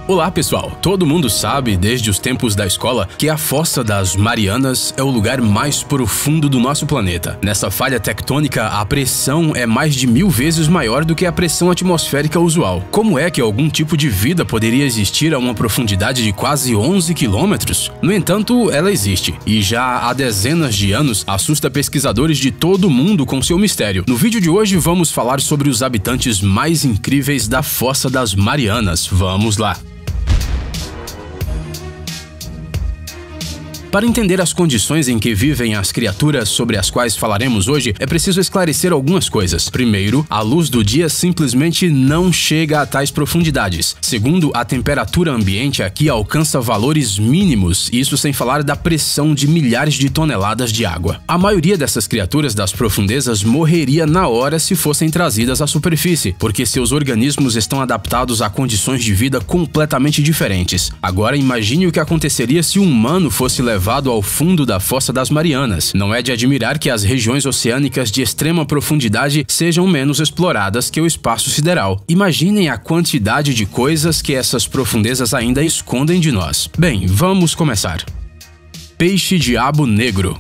Olá pessoal, todo mundo sabe desde os tempos da escola que a Fossa das Marianas é o lugar mais profundo do nosso planeta. Nessa falha tectônica, a pressão é mais de 1000 vezes maior do que a pressão atmosférica usual. Como é que algum tipo de vida poderia existir a uma profundidade de quase 11 quilômetros? No entanto, ela existe, e já há dezenas de anos assusta pesquisadores de todo o mundo com seu mistério. No vídeo de hoje vamos falar sobre os habitantes mais incríveis da Fossa das Marianas. Vamos lá! Para entender as condições em que vivem as criaturas sobre as quais falaremos hoje, é preciso esclarecer algumas coisas. Primeiro, a luz do dia simplesmente não chega a tais profundidades. Segundo, a temperatura ambiente aqui alcança valores mínimos, isso sem falar da pressão de milhares de toneladas de água. A maioria dessas criaturas das profundezas morreria na hora se fossem trazidas à superfície, porque seus organismos estão adaptados a condições de vida completamente diferentes. Agora imagine o que aconteceria se um humano fosse levado ao fundo da Fossa das Marianas. Não é de admirar que as regiões oceânicas de extrema profundidade sejam menos exploradas que o espaço sideral. Imaginem a quantidade de coisas que essas profundezas ainda escondem de nós. Bem, vamos começar. Peixe-diabo negro.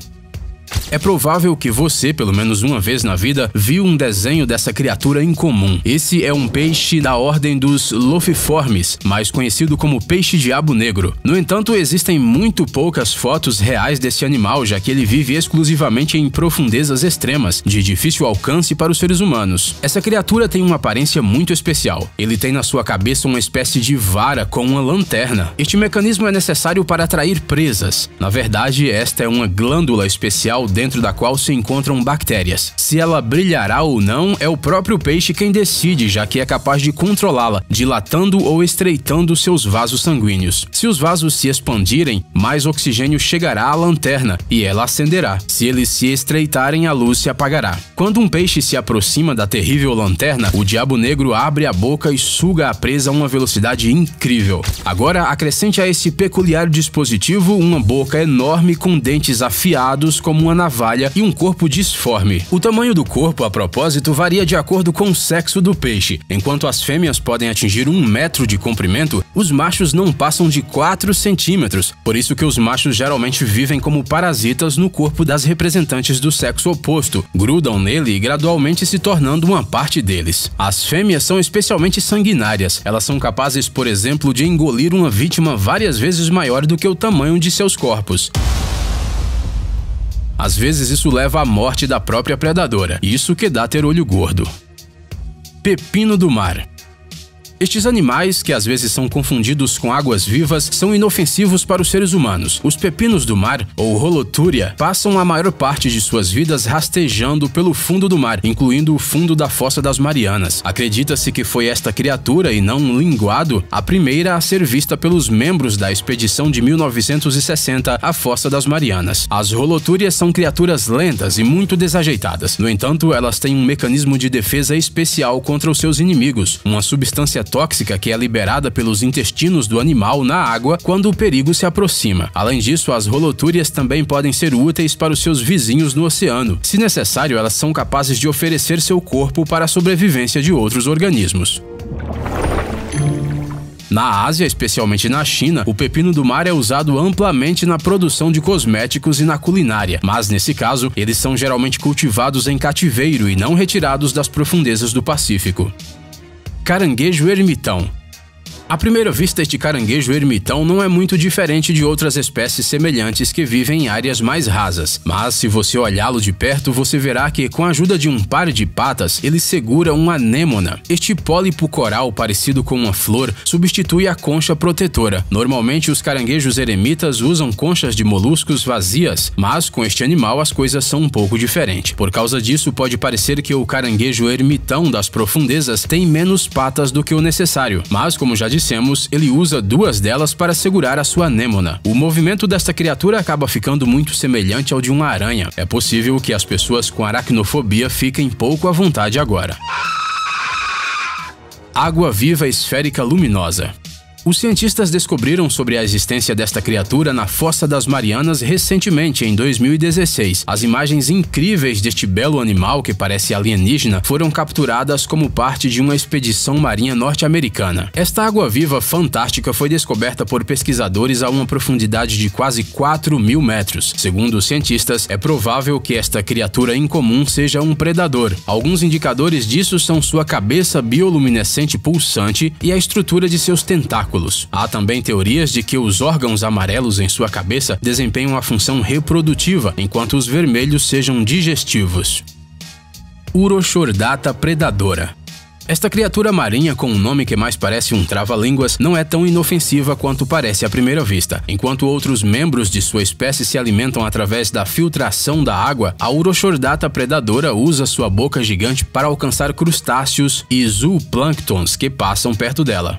É provável que você, pelo menos uma vez na vida, viu um desenho dessa criatura incomum. Esse é um peixe da ordem dos Lophiiformes, mais conhecido como peixe-diabo negro. No entanto, existem muito poucas fotos reais desse animal, já que ele vive exclusivamente em profundezas extremas, de difícil alcance para os seres humanos. Essa criatura tem uma aparência muito especial. Ele tem na sua cabeça uma espécie de vara com uma lanterna. Este mecanismo é necessário para atrair presas. Na verdade, esta é uma glândula especial dentro da qual se encontram bactérias. Se ela brilhará ou não, é o próprio peixe quem decide, já que é capaz de controlá-la, dilatando ou estreitando seus vasos sanguíneos. Se os vasos se expandirem, mais oxigênio chegará à lanterna e ela acenderá. Se eles se estreitarem, a luz se apagará. Quando um peixe se aproxima da terrível lanterna, o diabo negro abre a boca e suga a presa a uma velocidade incrível. Agora, acrescente a esse peculiar dispositivo uma boca enorme com dentes afiados como uma navalha e um corpo disforme. O tamanho do corpo, a propósito, varia de acordo com o sexo do peixe. Enquanto as fêmeas podem atingir 1 metro de comprimento, os machos não passam de 4 centímetros. Por isso que os machos geralmente vivem como parasitas no corpo das representantes do sexo oposto, grudam nele e gradualmente se tornando uma parte deles. As fêmeas são especialmente sanguinárias. Elas são capazes, por exemplo, de engolir uma vítima várias vezes maior do que o tamanho de seus corpos. Às vezes isso leva à morte da própria predadora. Isso que dá ter olho gordo. Pepino do mar. Estes animais, que às vezes são confundidos com águas-vivas, são inofensivos para os seres humanos. Os pepinos do mar, ou Holothuria, passam a maior parte de suas vidas rastejando pelo fundo do mar, incluindo o fundo da Fossa das Marianas. Acredita-se que foi esta criatura, e não um linguado, a primeira a ser vista pelos membros da expedição de 1960 à Fossa das Marianas. As Holothurias são criaturas lentas e muito desajeitadas. No entanto, elas têm um mecanismo de defesa especial contra os seus inimigos, uma substância tóxica que é liberada pelos intestinos do animal na água quando o perigo se aproxima. Além disso, as Holothurias também podem ser úteis para os seus vizinhos no oceano. Se necessário, elas são capazes de oferecer seu corpo para a sobrevivência de outros organismos. Na Ásia, especialmente na China, o pepino do mar é usado amplamente na produção de cosméticos e na culinária, mas nesse caso, eles são geralmente cultivados em cativeiro e não retirados das profundezas do Pacífico. Caranguejo ermitão. À primeira vista, este caranguejo ermitão não é muito diferente de outras espécies semelhantes que vivem em áreas mais rasas. Mas se você olhá-lo de perto, você verá que, com a ajuda de um par de patas, ele segura uma anêmona. Este pólipo coral parecido com uma flor substitui a concha protetora. Normalmente, os caranguejos eremitas usam conchas de moluscos vazias, mas com este animal as coisas são um pouco diferentes. Por causa disso, pode parecer que o caranguejo ermitão das profundezas tem menos patas do que o necessário, mas como já dissemos, ele usa 2 delas para segurar a sua anêmona. O movimento desta criatura acaba ficando muito semelhante ao de uma aranha. É possível que as pessoas com aracnofobia fiquem pouco à vontade agora. Água-viva esférica luminosa. Os cientistas descobriram sobre a existência desta criatura na Fossa das Marianas recentemente, em 2016. As imagens incríveis deste belo animal que parece alienígena foram capturadas como parte de uma expedição marinha norte-americana. Esta água-viva fantástica foi descoberta por pesquisadores a uma profundidade de quase 4.000 metros. Segundo os cientistas, é provável que esta criatura incomum seja um predador. Alguns indicadores disso são sua cabeça bioluminescente pulsante e a estrutura de seus tentáculos. Há também teorias de que os órgãos amarelos em sua cabeça desempenham a função reprodutiva, enquanto os vermelhos sejam digestivos. Urochordata predadora. Esta criatura marinha com um nome que mais parece um trava-línguas não é tão inofensiva quanto parece à primeira vista. Enquanto outros membros de sua espécie se alimentam através da filtração da água, a Urochordata predadora usa sua boca gigante para alcançar crustáceos e zooplânctons que passam perto dela.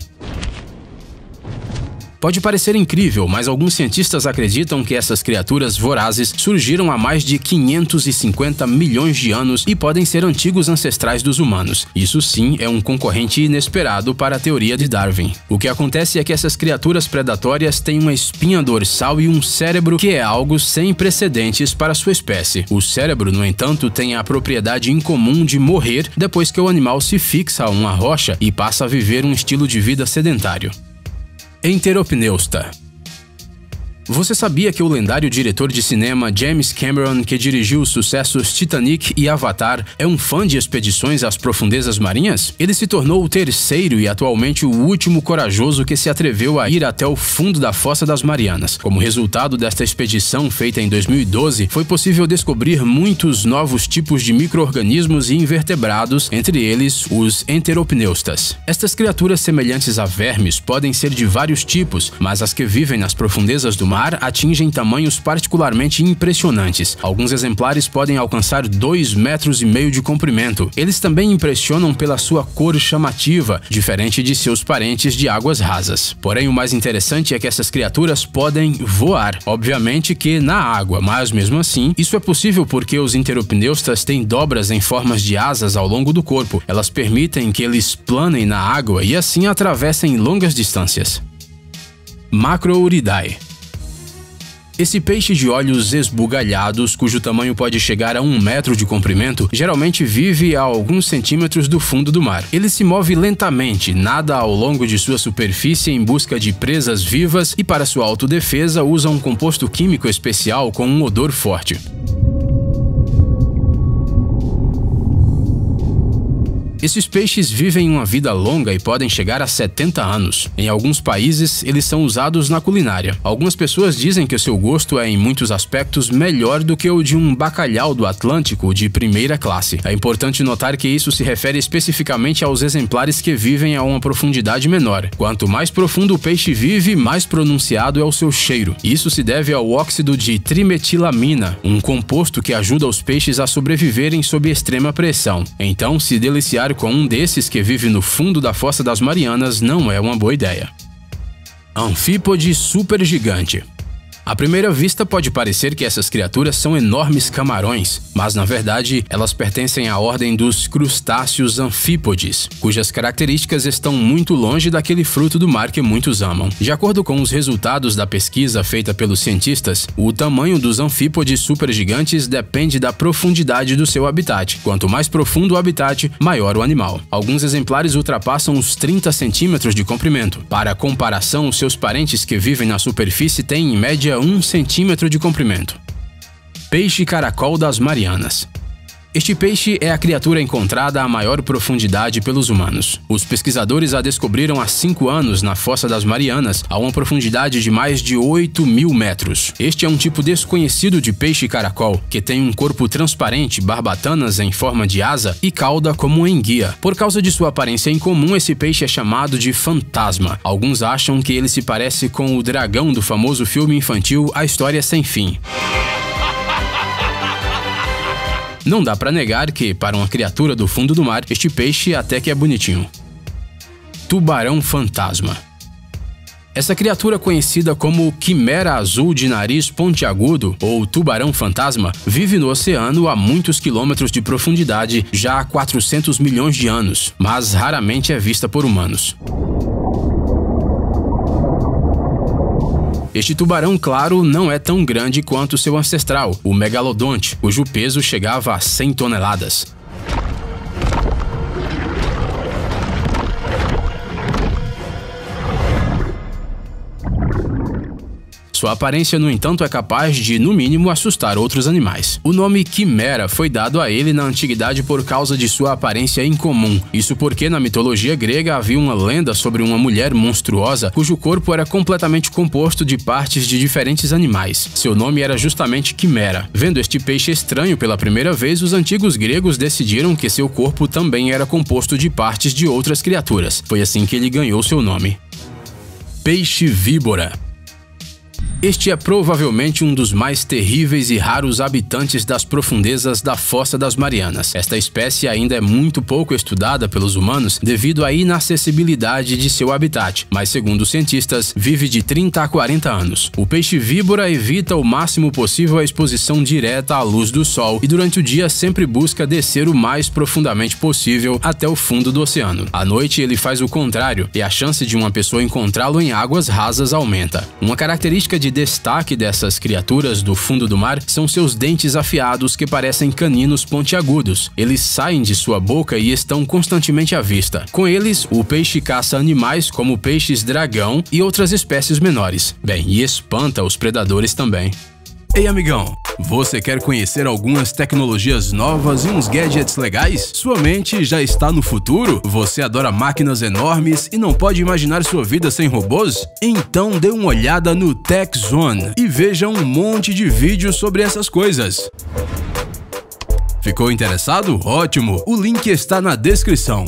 Pode parecer incrível, mas alguns cientistas acreditam que essas criaturas vorazes surgiram há mais de 550 milhões de anos e podem ser antigos ancestrais dos humanos. Isso sim é um concorrente inesperado para a teoria de Darwin. O que acontece é que essas criaturas predatórias têm uma espinha dorsal e um cérebro que é algo sem precedentes para sua espécie. O cérebro, no entanto, tem a propriedade incomum de morrer depois que o animal se fixa a uma rocha e passa a viver um estilo de vida sedentário. Enteropneusta. Você sabia que o lendário diretor de cinema James Cameron, que dirigiu os sucessos Titanic e Avatar, é um fã de expedições às profundezas marinhas? Ele se tornou o terceiro e atualmente o último corajoso que se atreveu a ir até o fundo da Fossa das Marianas. Como resultado desta expedição feita em 2012, foi possível descobrir muitos novos tipos de micro-organismos e invertebrados, entre eles os enteropneustas. Estas criaturas semelhantes a vermes podem ser de vários tipos, mas as que vivem nas profundezas do mar atingem tamanhos particularmente impressionantes. Alguns exemplares podem alcançar 2,5 metros de comprimento. Eles também impressionam pela sua cor chamativa, diferente de seus parentes de águas rasas. Porém, o mais interessante é que essas criaturas podem voar. Obviamente que na água, mas mesmo assim, isso é possível porque os enteropneustas têm dobras em formas de asas ao longo do corpo. Elas permitem que eles planem na água e assim atravessem longas distâncias. Macrouridae. Esse peixe de olhos esbugalhados, cujo tamanho pode chegar a 1 metro de comprimento, geralmente vive a alguns centímetros do fundo do mar. Ele se move lentamente, nada ao longo de sua superfície em busca de presas vivas e, para sua autodefesa, usa um composto químico especial com um odor forte. Esses peixes vivem uma vida longa e podem chegar a 70 anos. Em alguns países, eles são usados na culinária. Algumas pessoas dizem que o seu gosto é, em muitos aspectos, melhor do que o de um bacalhau do Atlântico de primeira classe. É importante notar que isso se refere especificamente aos exemplares que vivem a uma profundidade menor. Quanto mais profundo o peixe vive, mais pronunciado é o seu cheiro. Isso se deve ao óxido de trimetilamina, um composto que ajuda os peixes a sobreviverem sob extrema pressão. Então, se deliciar com um desses que vive no fundo da Fossa das Marianas não é uma boa ideia. Anfípode supergigante. À primeira vista pode parecer que essas criaturas são enormes camarões, mas na verdade elas pertencem à ordem dos crustáceos anfípodes, cujas características estão muito longe daquele fruto do mar que muitos amam. De acordo com os resultados da pesquisa feita pelos cientistas, o tamanho dos anfípodes supergigantes depende da profundidade do seu habitat. Quanto mais profundo o habitat, maior o animal. Alguns exemplares ultrapassam os 30 centímetros de comprimento. Para comparação, os seus parentes que vivem na superfície têm em média 1 centímetro de comprimento. Peixe caracol das Marianas. Este peixe é a criatura encontrada a maior profundidade pelos humanos. Os pesquisadores a descobriram há 5 anos na Fossa das Marianas, a uma profundidade de mais de 8.000 metros. Este é um tipo desconhecido de peixe caracol, que tem um corpo transparente, barbatanas em forma de asa e cauda como uma enguia. Por causa de sua aparência incomum, esse peixe é chamado de fantasma. Alguns acham que ele se parece com o dragão do famoso filme infantil A História Sem Fim. Não dá pra negar que, para uma criatura do fundo do mar, este peixe até que é bonitinho. Tubarão fantasma. Essa criatura conhecida como quimera azul de nariz pontiagudo ou tubarão fantasma vive no oceano a muitos quilômetros de profundidade já há 400 milhões de anos, mas raramente é vista por humanos. Este tubarão, claro, não é tão grande quanto seu ancestral, o megalodonte, cujo peso chegava a 100 toneladas. Sua aparência, no entanto, é capaz de, no mínimo, assustar outros animais. O nome quimera foi dado a ele na antiguidade por causa de sua aparência incomum. Isso porque, na mitologia grega, havia uma lenda sobre uma mulher monstruosa cujo corpo era completamente composto de partes de diferentes animais. Seu nome era justamente quimera. Vendo este peixe estranho pela primeira vez, os antigos gregos decidiram que seu corpo também era composto de partes de outras criaturas. Foi assim que ele ganhou seu nome. Peixe-víbora. Este é provavelmente um dos mais terríveis e raros habitantes das profundezas da Fossa das Marianas. Esta espécie ainda é muito pouco estudada pelos humanos devido à inacessibilidade de seu habitat, mas segundo os cientistas, vive de 30 a 40 anos. O peixe-víbora evita o máximo possível a exposição direta à luz do sol e durante o dia sempre busca descer o mais profundamente possível até o fundo do oceano. À noite ele faz o contrário e a chance de uma pessoa encontrá-lo em águas rasas aumenta. Uma característica de destaque dessas criaturas do fundo do mar são seus dentes afiados que parecem caninos pontiagudos. Eles saem de sua boca e estão constantemente à vista. Com eles, o peixe caça animais como peixes-dragão e outras espécies menores. Bem, e espanta os predadores também. Ei, amigão! Você quer conhecer algumas tecnologias novas e uns gadgets legais? Sua mente já está no futuro? Você adora máquinas enormes e não pode imaginar sua vida sem robôs? Então dê uma olhada no Tech Zone e veja um monte de vídeos sobre essas coisas. Ficou interessado? Ótimo! O link está na descrição.